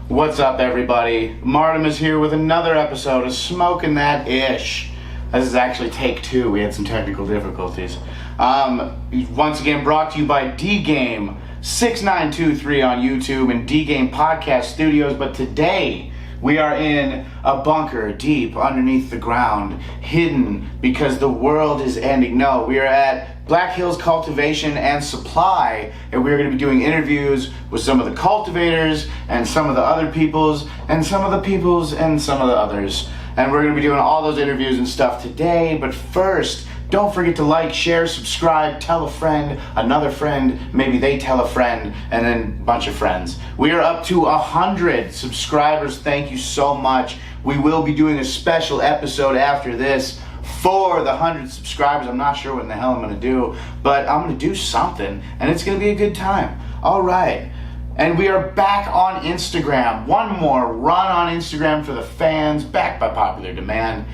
What's up, everybody? Martimus here with another episode of Smoking That Ish. This is actually take two. We had some technical difficulties. Once again, brought to you by D-Game 6923 on YouTube and D-Game Podcast Studios. But today, we are in a bunker deep underneath the ground, hidden because the world is ending. No, we are at Black Hills Cultivation and Supply, and we're going to be doing interviews with some of the cultivators and some of the other peoples and some of the peoples and some of the others. And we're going to be doing all those interviews and stuff today. But first, don't forget to like, share, subscribe, tell a friend, another friend, maybe they tell a friend, and then a bunch of friends. We are up to 100 subscribers. Thank you so much. We will be doing a special episode after this for the 100 subscribers. I'm not sure what in the hell I'm going to do, but I'm going to do something, and it's going to be a good time. All right. And we are back on Instagram. One more run on Instagram for the fans, backed by popular demand.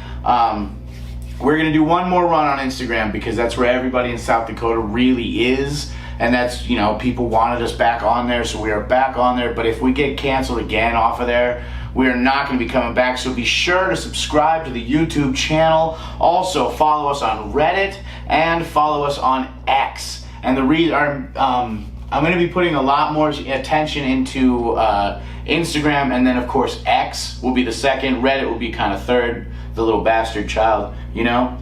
We're going to do one more run on Instagram because that's where everybody in South Dakota really is. And that's, you know, people wanted us back on there, so we are back on there. But if we get canceled again off of there, we are not going to be coming back. So be sure to subscribe to the YouTube channel. Also, follow us on Reddit and follow us on X. And the I'm going to be putting a lot more attention into Instagram, and then of course X will be the second. Reddit will be kind of third, the little bastard child, you know?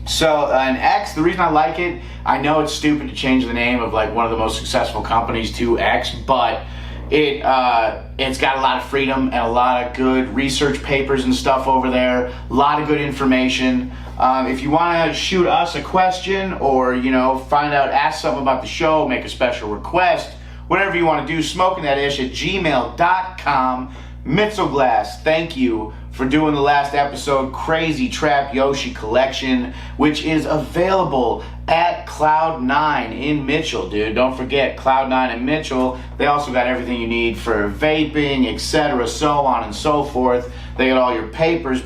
So, and X, the reason I like it, I know it's stupid to change the name of like one of the most successful companies to X, but it's got a lot of freedom and a lot of good research papers and stuff over there, a lot of good information. If you want to shoot us a question or, you know, find out, ask something about the show, make a special request, whatever you want to do, smokingthatish@gmail.com. Mitzelglass, thank you for doing the last episode, Crazy Trap Yoshi Collection, which is available at Cloud9 in Mitchell, dude. Don't forget, Cloud9 in Mitchell. They also got everything you need for vaping, etc., so on and so forth. They got all your papers,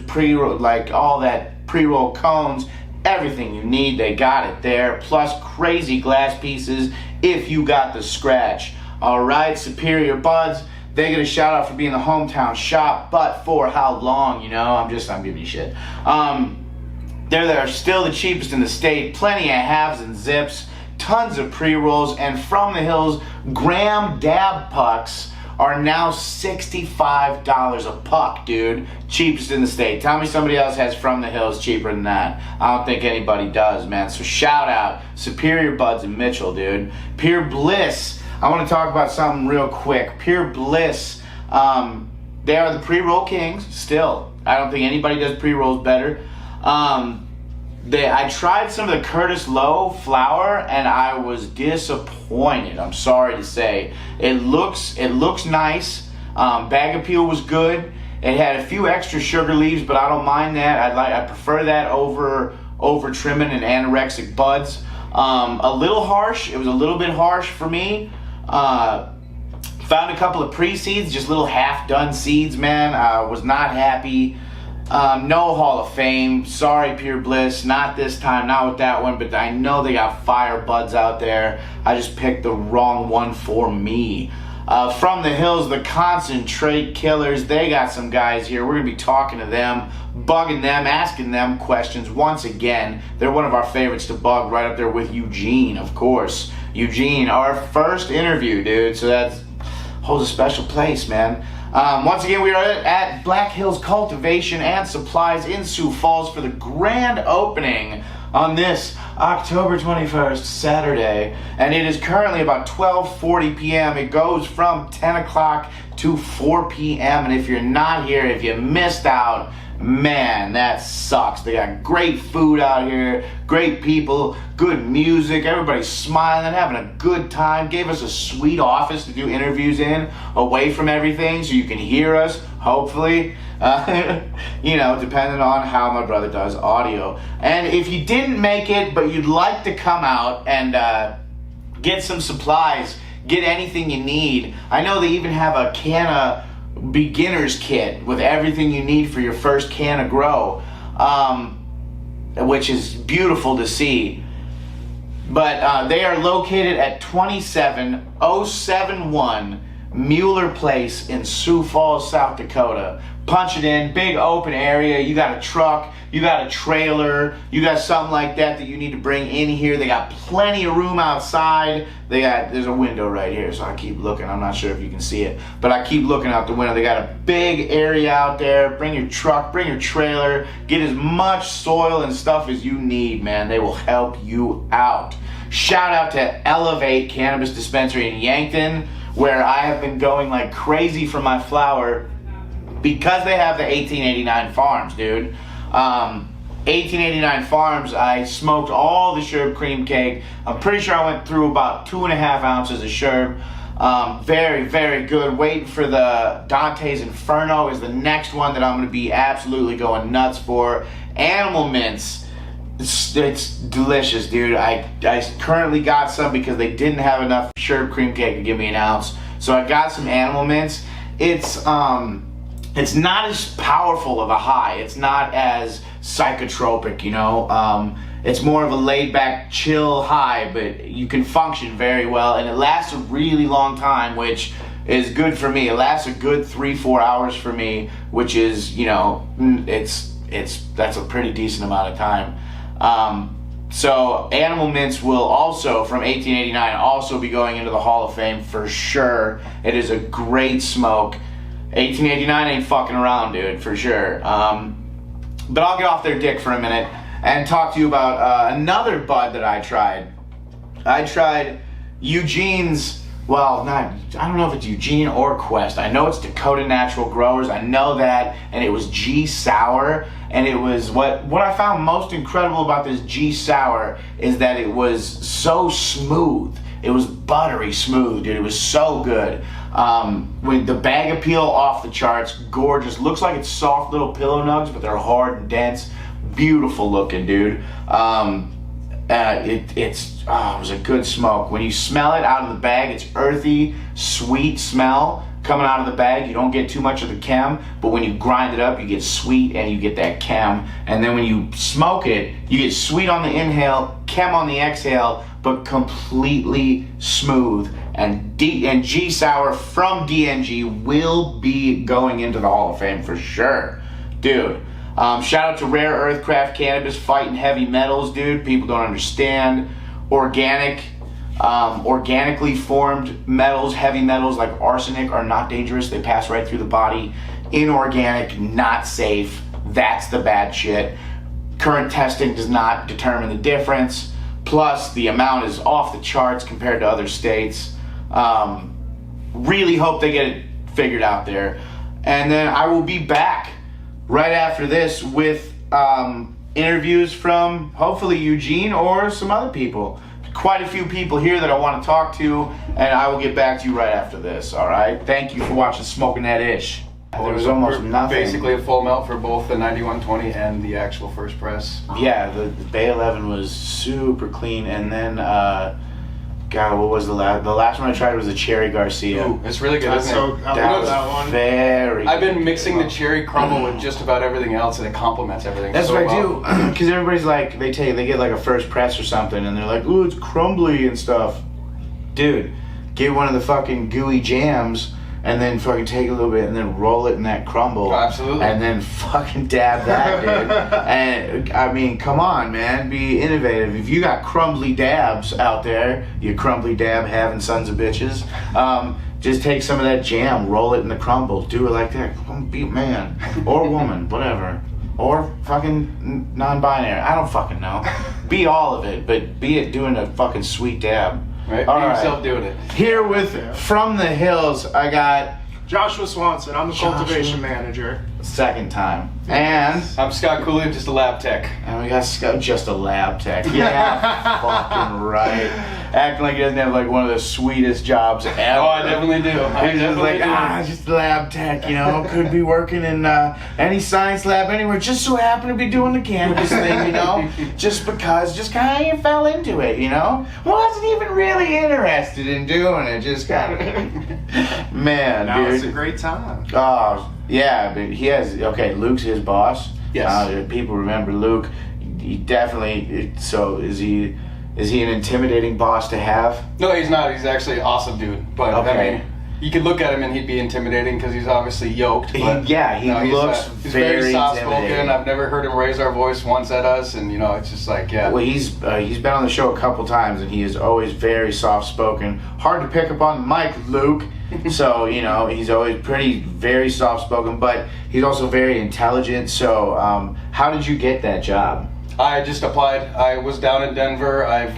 like all that pre-roll cones, everything you need, they got it there, plus crazy glass pieces if you got the scratch. All right, Superior Buds, they get a shout out for being the hometown shop, but for how long, you know? I'm giving you shit. They're still the cheapest in the state, plenty of halves and zips, tons of pre-rolls, and From the Hills gram dab pucks are now $65 a puck, dude. Cheapest in the state. Tell me somebody else has From the Hills cheaper than that. I don't think anybody does, man. So shout out Superior Buds in Mitchell, dude. Pure Bliss. I want to talk about something real quick. Pure Bliss. They are the pre-roll kings still. I don't think anybody does pre-rolls better. I tried some of the Curtis Lowe flour and I was disappointed. I'm sorry to say. It looks nice. Bag appeal was good. It had a few extra sugar leaves, but I don't mind that. I prefer that over trimming and anorexic buds. A little harsh. It was a little bit harsh for me. Found a couple of pre-seeds, just little half-done seeds, man. I was not happy. No Hall of Fame. Sorry, Pure Bliss. Not this time, not with that one, but I know they got fire buds out there. I just picked the wrong one for me. From the Hills, the Concentrate Killers. They got some guys here. We're going to be talking to them, bugging them, asking them questions. Once again, they're one of our favorites to bug, right up there with Eugene, of course. Eugene, our first interview, dude. So that holds a special place, man. Once again, we are at Black Hills Cultivation and Supplies in Sioux Falls for the grand opening on this October 21st, Saturday. And it is currently about 12:40 p.m. It goes from 10 o'clock to 4 p.m. And if you're not here, if you missed out, man, that sucks. They got great food out here, great people, good music, everybody's smiling, having a good time. Gave us a sweet office to do interviews in, away from everything, so you can hear us, hopefully. You know, depending on how my brother does audio. And if you didn't make it, but you'd like to come out and get some supplies, get anything you need. I know they even have a can of beginner's kit with everything you need for your first can of grow, which is beautiful to see. But they are located at 27071 Mueller Place in Sioux Falls, South Dakota. Punch it in, big open area. You got a truck, you got a trailer, you got something like that you need to bring in here. They got plenty of room outside. There's a window right here, so I keep looking. I'm not sure if you can see it, but I keep looking out the window. They got a big area out there. Bring your truck, bring your trailer, get as much soil and stuff as you need, man. They will help you out. Shout out to Elevate Cannabis Dispensary in Yankton, where I have been going like crazy for my flower because they have the 1889 farms, dude. 1889 farms, I smoked all the sherbet cream cake. I'm pretty sure I went through about 2.5 ounces of sherbet. Very, very good. Waiting for the Dante's Inferno is the next one that I'm going to be absolutely going nuts for. Animal Mints. It's delicious, dude. I currently got some because they didn't have enough sherbet cream cake to give me an ounce. So I got some Animal Mints. It's not as powerful of a high. It's not as psychotropic, you know. It's more of a laid-back, chill high, but you can function very well, and it lasts a really long time, which is good for me. It lasts a good 3-4 hours for me, which is, you know, that's a pretty decent amount of time. So Animal Mints will also, from 1889, also be going into the Hall of Fame for sure. It is a great smoke. 1889 ain't fucking around, dude, for sure. But I'll get off their dick for a minute and talk to you about another bud that I tried. I tried Eugene's, well, I don't know if it's Eugene or Quest. I know it's Dakota Natural Growers. I know that, and it was G Sour. And it was what I found most incredible about this G Sour is that it was so smooth. It was buttery smooth, dude. It was so good. With the bag appeal off the charts, gorgeous. Looks like it's soft little pillow nugs, but they're hard and dense. Beautiful looking, dude. It was a good smoke. When you smell it out of the bag, it's earthy, sweet smell coming out of the bag. You don't get too much of the chem, but when you grind it up, you get sweet and you get that chem. And then when you smoke it, you get sweet on the inhale, chem on the exhale, but completely smooth. And G Sour from DNG will be going into the Hall of Fame for sure, dude. Shout out to Rare Earth Craft Cannabis fighting heavy metals, dude. People don't understand. Organically formed metals, heavy metals like arsenic are not dangerous. They pass right through the body. Inorganic, not safe. That's the bad shit. Current testing does not determine the difference. Plus, the amount is off the charts compared to other states. Really hope they get it figured out there. And then I will be back right after this with interviews from hopefully Eugene or some other people. Quite a few people here that I want to talk to, and I will get back to you right after this, all right? Thank you for watching Smoking That Ish. There was almost nothing. Basically a full melt for both the 9120 and the actual first press. Yeah, the Bay 11 was super clean, and then, God, what was the last one I tried was the Cherry Garcia. Ooh, it's really good, isn't it? That was that one. Very I've been good. mixing the cherry crumble with just about everything else, and it complements everything. That's so what well. I do, because everybody's like, they get like a first press or something, and they're like, ooh, it's crumbly and stuff. Dude, get one of the fucking gooey jams, and then fucking take a little bit, and then roll it in that crumble. Oh, absolutely. And then fucking dab that, dude. And, I mean, come on, man, be innovative. If you got crumbly dabs out there, you crumbly dab having sons of bitches, just take some of that jam, roll it in the crumble, do it like that. Be a man, or woman, whatever. Or fucking non-binary, I don't fucking know. Be all of it, but be it doing a fucking sweet dab. Right? All Be right. yourself doing it. Here with From the Hills, I got Joshua Swanson, I'm the cultivation manager. second time. And I'm Scott Cooley, I'm just a lab tech. we got Scott, just a lab tech. Yeah, fucking right. Acting like he doesn't have like one of the sweetest jobs ever. Oh, I definitely do. He's just like, just a lab tech, you know, could be working in any science lab anywhere, just so happen to be doing the cannabis thing, you know, just kind of fell into it, you know, wasn't even really interested in doing it, just kind of, man, Now dude. it's a great time. Oh, yeah, but he has, okay, Luke's his boss. Yes. People remember Luke. He definitely, so is he an intimidating boss to have? No, he's not. He's actually an awesome dude. But Okay. I mean, you could look at him and he'd be intimidating because he's obviously yoked. But He looks he's very soft intimidating. spoken. I've never heard him raise our voice once at us, and it's just like Well, he's been on the show a couple times, and he is always very soft spoken. Hard to pick up on the mic, Luke. So he's always very soft spoken, but he's also very intelligent. So how did you get that job? I just applied. I was down in Denver. I've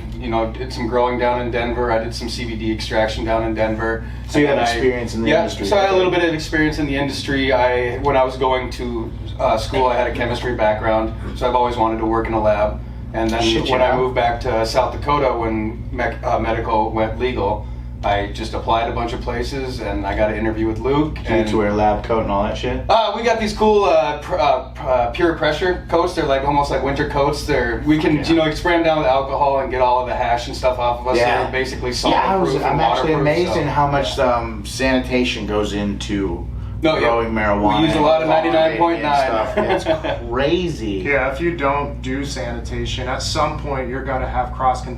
did some growing down in Denver. I did some CBD extraction down in Denver. So you have experience in the industry. So I had a little bit of experience in the industry. When I was going to school, I had a chemistry background, so I've always wanted to work in a lab. And then I moved back to South Dakota when medical went legal, I just applied a bunch of places, and I got an interview with Luke. You need to wear a lab coat and all that shit? We got these cool pure pressure coats. They're like almost like winter coats. We can spray them down with alcohol and get all of the hash and stuff off of us. Yeah. They're basically solid-proof and I'm actually waterproof, amazed in how much sanitation goes into growing marijuana. We use a lot of and 99.9. stuff. It's crazy. Yeah, if you don't do sanitation, at some point you're going to have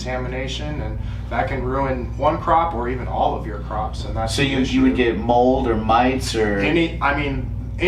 cross-contamination, and that can ruin one crop or even all of your crops. And that's so you would get mold or mites or any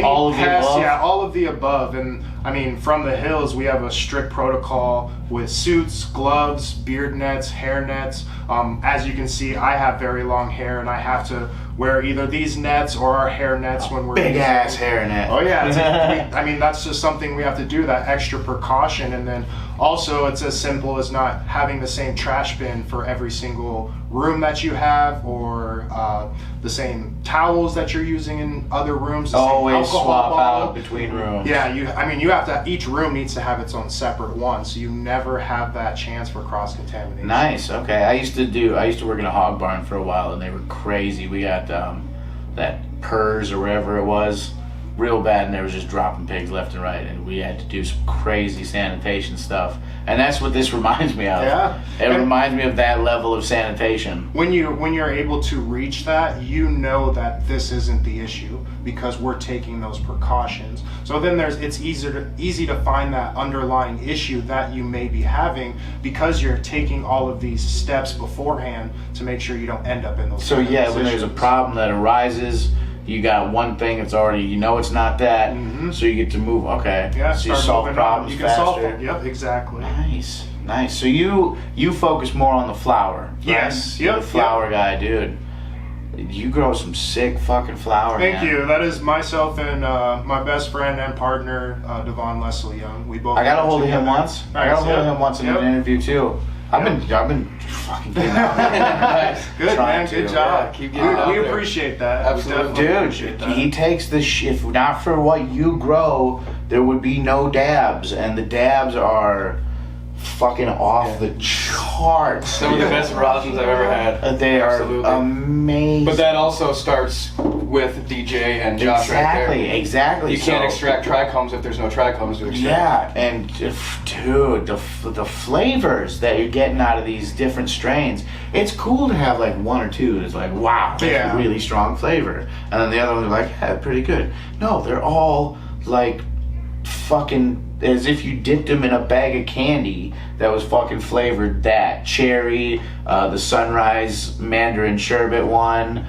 all of the pests, above? yeah, all of the above. And I mean, from the hills, we have a strict protocol with suits, gloves, beard nets, hair nets. As you can see, I have very long hair, and I have to wear either these nets or our hair nets when we're big ass hair net. Oh yeah, I mean that's just something we have to do, that extra precaution. And then also it's as simple as not having the same trash bin for every single room that you have, or the same towels that you're using in other rooms. The Always same alcohol swap bottle. out between rooms. Yeah, you have to. Each room needs to have its own separate one, so you never have that chance for cross contamination. Nice. Okay. I used to work in a hog barn for a while, and they were crazy. We got that PERS or whatever it was, real bad, and they were just dropping pigs left and right, and we had to do some crazy sanitation stuff. And that's what this reminds me of. Yeah. It reminds me of that level of sanitation. When you're able to reach that, you know that this isn't the issue because we're taking those precautions. So then it's easy to find that underlying issue that you may be having because you're taking all of these steps beforehand to make sure you don't end up in those. So kind of when there's a positions. problem that arises, you got one thing that's already, it's not that, so you get to move. Okay. Yeah, So you start solve moving problems on. You can solve faster. them. Yep, exactly. Nice. So you focus more on the flower. Right? Yes. You're Yep. the flower guy, dude. You grow some sick fucking flower. Thank man. you. That is myself and my best friend and partner, Devon Leslie Young. We both. I got a hold of him together. once. I got a hold of him once in Yep. an interview too. I've been fucking getting out there. Nice. Good Trying man, good to, job. yeah, keep getting out we there. appreciate that. Absolutely. We definitely Dude, appreciate that. he takes the if not for what you grow, there would be no dabs, and the dabs are fucking off the charts. Some of the best rosins I've ever had. They Absolutely. are amazing. But that also starts with DJ and Josh right there. Exactly. You can't So- extract trichomes if there's no trichomes to extract. Yeah, and dude, the flavors that you're getting out of these different strains, it's cool to have like one or two that's like, wow, that's Yeah. a really strong flavor. And then the other ones are like, yeah, pretty good. No, they're all like fucking as if you dipped them in a bag of candy that was fucking flavored that. Cherry, the Sunrise Mandarin Sherbet one,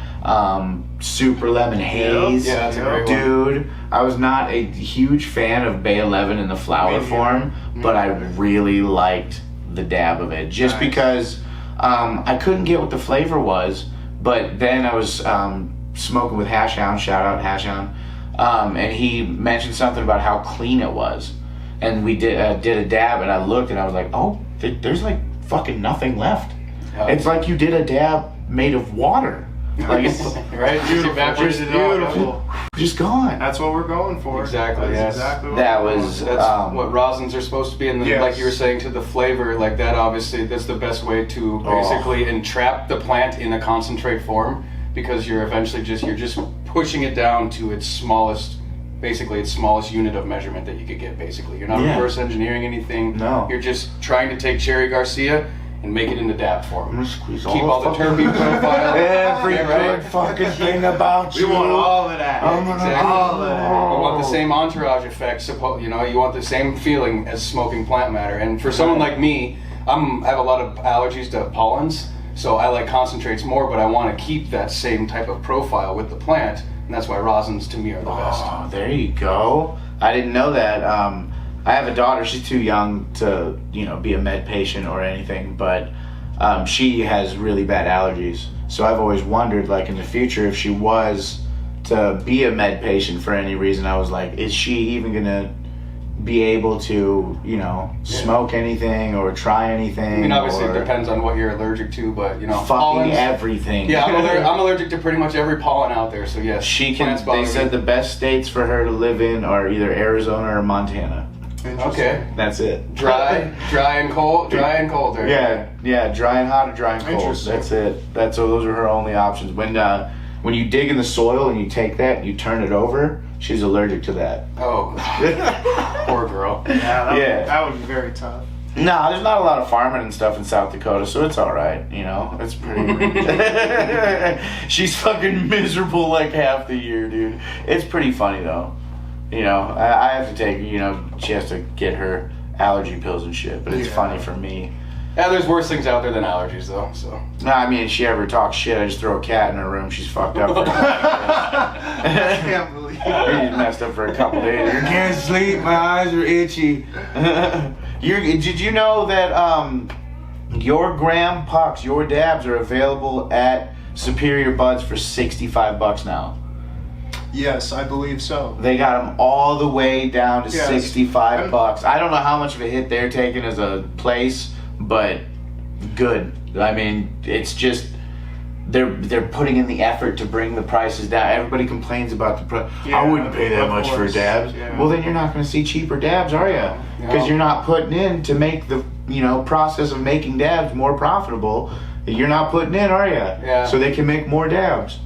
Super Lemon Haze. Yeah, that's a great one. Dude, I was not a huge fan of Bay 11 in the flower Me form, but I really liked the dab of it. Just Nice. because I couldn't get what the flavor was, but then I was smoking with Hash Hound, shout out Hash Hound, and he mentioned something about how clean it was. And we did a dab, and I looked, and I was like, oh, there's like fucking nothing left. Yeah. It's like you did a dab made of water. Like it's Right? Just evaporated it all. Beautiful. just gone. That's what we're going for. Exactly, That's yes. exactly what That we're going was- for. That's what rosins are supposed to be, and then, Yes. like you were saying, to the flavor, like that. Obviously, that's the best way to basically entrap the plant in a concentrate form, because you're eventually just pushing it down to its smallest unit of measurement that you could get. Basically, you're not Yeah. reverse engineering anything. No. You're just trying to take Cherry Garcia and make it into dab I'm form. gonna squeeze Keep all the fucking- terpene profile. Every Yeah, right. good fucking thing about We you. want all of that. I'm gonna Exactly. All of that. You want the same entourage effect, you want the same feeling as smoking plant matter. And for someone like me, I have a lot of allergies to pollens, So I like concentrates more, but I want to keep that same type of profile with the plant, and that's why rosins to me are the best. Oh, there you go. I didn't know that. I have a daughter. She's too young to, be a med patient or anything, but she has really bad allergies. So I've always wondered, like, in the future, if she was to be a med patient for any reason, I was like, is she even gonna be able to, smoke anything or try anything? I mean, obviously it depends on what you're allergic to, but fucking pollens, everything. Yeah, I'm allergic to pretty much every pollen out there. So yes, she can. They said the best states for her to live in are either Arizona or Montana. Okay, that's it. Dry and cold. There. Yeah, dry and hot or dry and cold. That's it. Those are her only options. When you dig in the soil and you take that and you turn it over, she's allergic to that. Oh, poor girl. Yeah, that would be very tough. No, there's not a lot of farming and stuff in South Dakota, so it's all right. It's pretty. She's fucking miserable like half the year, dude. It's pretty funny though. I have to take. She has to get her allergy pills and shit, but it's funny for me. Yeah, there's worse things out there than allergies, though. So. No, I mean, if she ever talks shit, I just throw a cat in her room. She's fucked up. I can't believe She's messed up for a couple days. I can't sleep. My eyes are itchy. Did you know that your gram pucks, your dabs, are available at Superior Buds for $65 now? Yes, I believe so. They got them all the way down to $65. I don't know how much of a hit they're taking as a place, but good. I mean, it's just they're putting in the effort to bring the prices down. Everybody complains about the price. I wouldn't pay that much for dabs. Yeah. Well, then you're not going to see cheaper dabs, are you? Because you're not putting in to make the process of making dabs more profitable. You're not putting in, are you? Yeah. So they can make more dabs.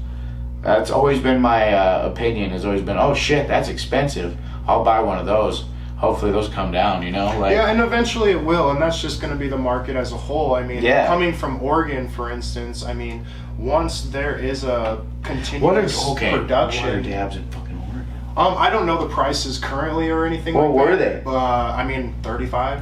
That's always been my opinion. Has always been, oh shit, that's expensive. I'll buy one of those. Hopefully those come down, Yeah, and eventually it will, and that's just going to be the market as a whole. I mean, coming from Oregon, for instance, I mean, once there is a continuous production. What are dabs in fucking Oregon? I don't know the prices currently or anything like that. What were they? I mean, 35,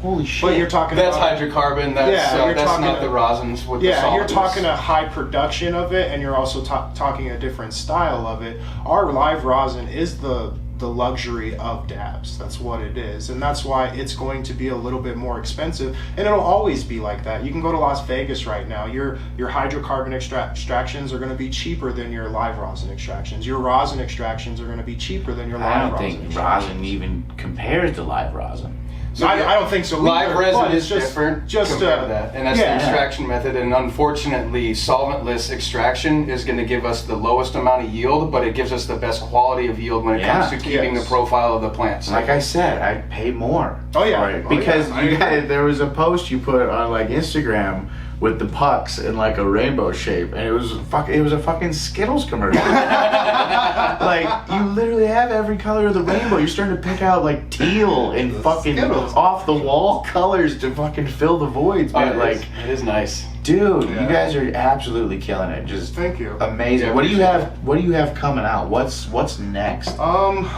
Holy shit. But you're talking that's hydrocarbon, that's not the rosins with the solvents. You're talking a high production of it, and you're also talking a different style of it. Our live rosin is the luxury of dabs. That's what it is, and that's why it's going to be a little bit more expensive, and it'll always be like that. You can go to Las Vegas right now. Your hydrocarbon extractions are going to be cheaper than your live rosin extractions. Your rosin extractions are going to be cheaper than your live rosin. I don't think rosin even compares to live rosin. So I don't think so. Live resin is just different compared to that, and that's the extraction method. And unfortunately, solventless extraction is going to give us the lowest amount of yield, but it gives us the best quality of yield when it comes to keeping the profile of the plants. Like I said, I pay more. Oh yeah, because there was a post you put on like Instagram with the pucks in like a rainbow shape, and it was a fucking Skittles commercial. Like, you literally have every color of the rainbow. You're starting to pick out like teal and fucking Skittles. Off the wall colors to fucking fill the voids, man. It is nice. Dude, you guys are absolutely killing it. Just thank you. Amazing. What do you have coming out? What's next?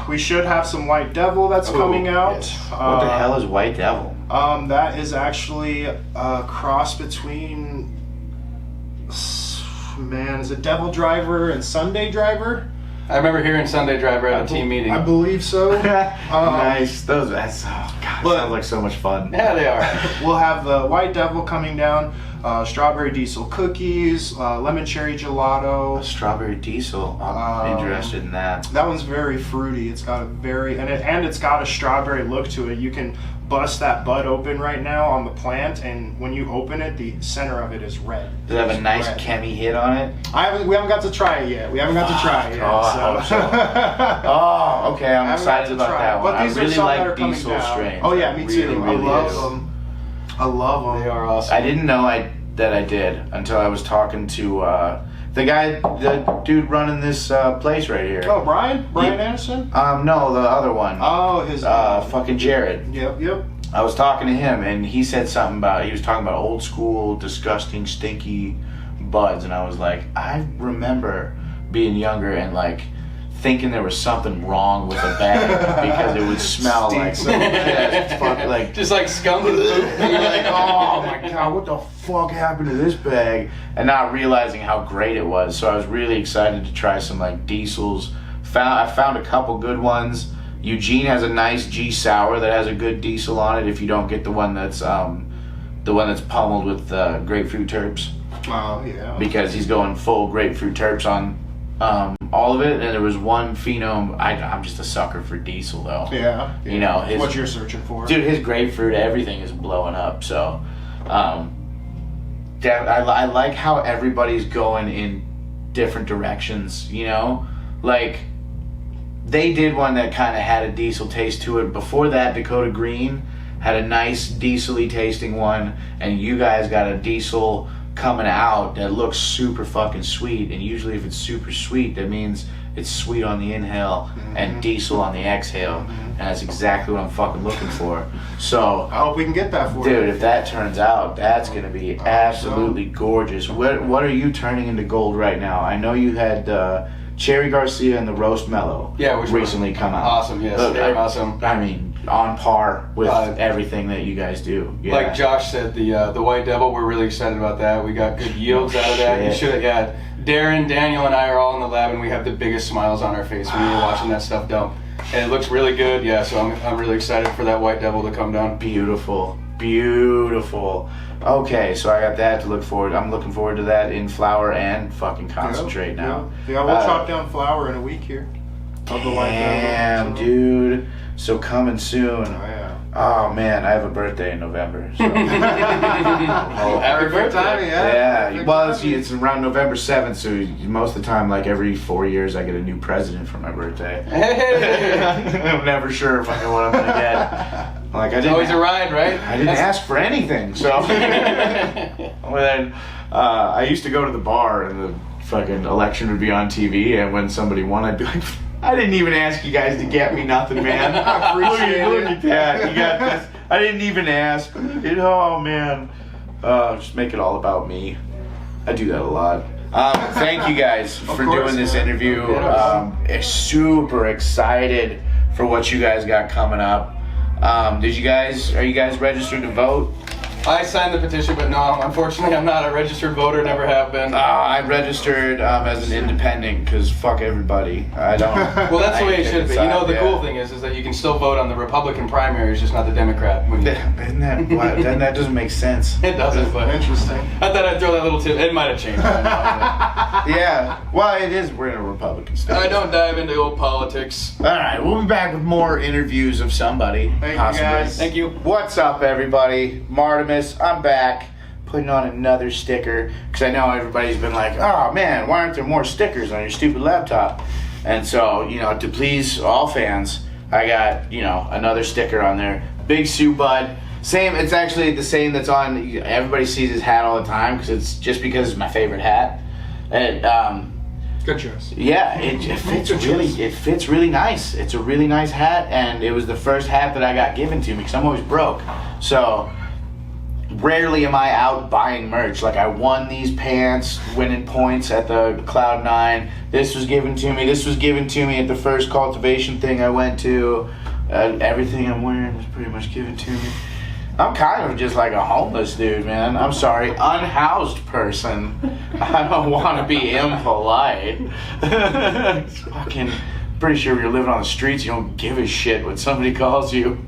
We should have some White Devil that's coming out. Yes. What the hell is White Devil? That is actually a cross between is it Devil Driver and Sunday Driver? I remember hearing Sunday Driver at a team meeting. I believe so. Nice. Sounds like so much fun. Yeah, they are. We'll have the White Devil coming down, strawberry diesel cookies, lemon cherry gelato. A strawberry diesel. I'm interested in that. That one's very fruity. It's got it's got a strawberry look to it. You can bust that bud open right now on the plant, and when you open it, the center of it is red. Does it have a nice chemi hit on it? We haven't got to try it yet. Okay. I'm excited about that one. But these I really are some that are like coming diesel down. strains. Oh yeah, me too. Really I love them. They are awesome. I didn't know that I did until I was talking to the dude running this place right here. Oh, Brian Anderson? No, the other one. Oh, his fucking Jared. Yep. I was talking to him, and he said something about, he was talking about old school, disgusting, stinky buds, and I was like, I remember being younger and like thinking there was something wrong with the bag because it would smell like just like skunk and poop. and you're like, oh my god, what the fuck happened to this bag? And not realizing how great it was. So I was really excited to try some like diesels. I found a couple good ones. Eugene has a nice G Sour that has a good diesel on it. If you don't get the one that's pummeled with grapefruit terps. Oh yeah. Because he's going full grapefruit terps on all of it, and there was one phenome. I'm just a sucker for diesel though. Yeah. You know, what you're searching for. Dude, his grapefruit, everything is blowing up. So, I like how everybody's going in different directions. You know, like they did one that kind of had a diesel taste to it. Before that, Dakota Green had a nice diesel-y tasting one, and you guys got a diesel coming out that looks super fucking sweet. And usually if it's super sweet, that means it's sweet on the inhale and diesel on the exhale. And that's exactly what I'm fucking looking for. So I hope we can get that for you. dude, if that turns out, that's gonna be absolutely gorgeous. What are you turning into gold right now? I know you had Cherry Garcia and the Roast Mellow which recently come out. Awesome, yes. They're awesome. I mean, on par with everything that you guys do. Yeah. Like Josh said, the White Devil, we're really excited about that. We got good yields out of that. You should have, Darren, Daniel, and I are all in the lab, and we have the biggest smiles on our face when we were watching that stuff dump. And it looks really good, so I'm really excited for that White Devil to come down. Beautiful. Okay, so I got that to look forward. I'm looking forward to that in flour and fucking concentrate now. Yeah, we'll chop down flour in a week here. Of the White Devil. Damn, dude. So coming soon. Oh yeah. Oh man, I have a birthday in November. So. Happy birthday! Yeah. Well, it's around November 7th, so most of the time, like every 4 years, I get a new president for my birthday. I'm never sure what I'm gonna get. Like it's always a ride, right? I didn't ask for anything, so. Well, then I used to go to the bar, and the fucking election would be on TV, and when somebody won, I'd be like, I didn't even ask you guys to get me nothing, man. Look at that. You got this. I didn't even ask. Oh, man. Just make it all about me. I do that a lot. Thank you guys for doing this interview. Super excited for what you guys got coming up. Are you guys registered to vote? I signed the petition, but no, unfortunately, I'm not a registered voter. Never have been. I registered as an independent because fuck everybody. I don't. Well, that's the way it should be. You know, the cool thing is that you can still vote on the Republican primaries, just not the Democrat. Then that doesn't make sense. It doesn't, but interesting. I thought I'd throw that little tip. It might have changed by now. Yeah. Well, it is. We're in a Republican state. I don't dive into old politics. All right, we'll be back with more interviews of somebody. Thank possibly. you guys. Thank you. What's up, everybody? Martimus, I'm back, putting on another sticker, because I know everybody's been like, oh man, why aren't there more stickers on your stupid laptop? And so, to please all fans, I got, another sticker on there. Big Sue Bud. Same, it's actually the same that's on, everybody sees his hat all the time, because it's my favorite hat. And, good choice. Yeah, it fits really nice. It's a really nice hat, and it was the first hat that I got given to me because I'm always broke. So rarely am I out buying merch. Like I won these pants, winning points at the Cloud9. This was given to me. This was given to me at the first cultivation thing I went to. Everything I'm wearing was pretty much given to me. I'm kind of just like a homeless dude, man. I'm sorry, unhoused person. I don't want to be impolite. Fucking pretty sure if you're living on the streets, you don't give a shit what somebody calls you.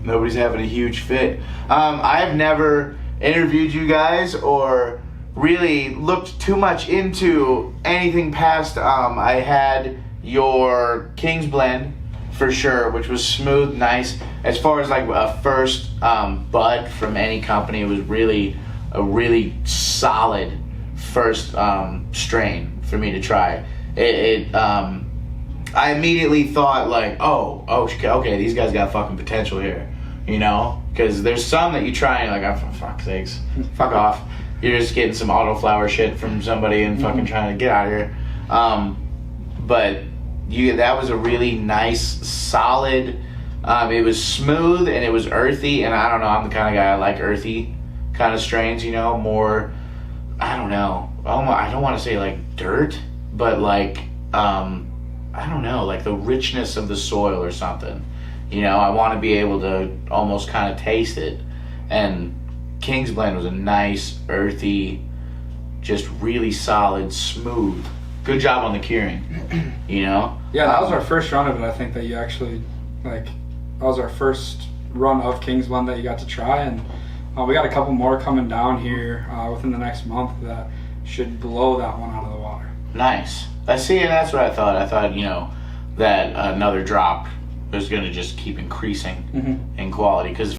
Nobody's having a huge fit. I've never interviewed you guys or really looked too much into anything past. I had your King's Blend for sure, which was smooth, nice. As far as like a first bud from any company, it was really a really solid first strain for me to try. I immediately thought like, okay, these guys got fucking potential here, because there's some that you try and you're like, oh, for fuck's sakes, fuck off. You're just getting some autoflower shit from somebody and fucking trying to get out of here. But that was a really nice, solid. It was smooth and it was earthy, and I don't know, I'm the kind of guy I like earthy kind of strains, more, I don't know, I don't want to say like dirt, but like I don't know, like the richness of the soil or something. You know, I want to be able to almost kind of taste it. And King's Blend was a nice, earthy, just really solid, smooth. Good job on the curing, you know? Yeah, that was our first run of it. I think that you actually, like, that was our first run of King's Blend that you got to try. And we got a couple more coming down here within the next month that should blow that one out of the water. Nice. I see, and that's what I thought. I thought, you know, that another drop was going to just keep increasing in quality. Because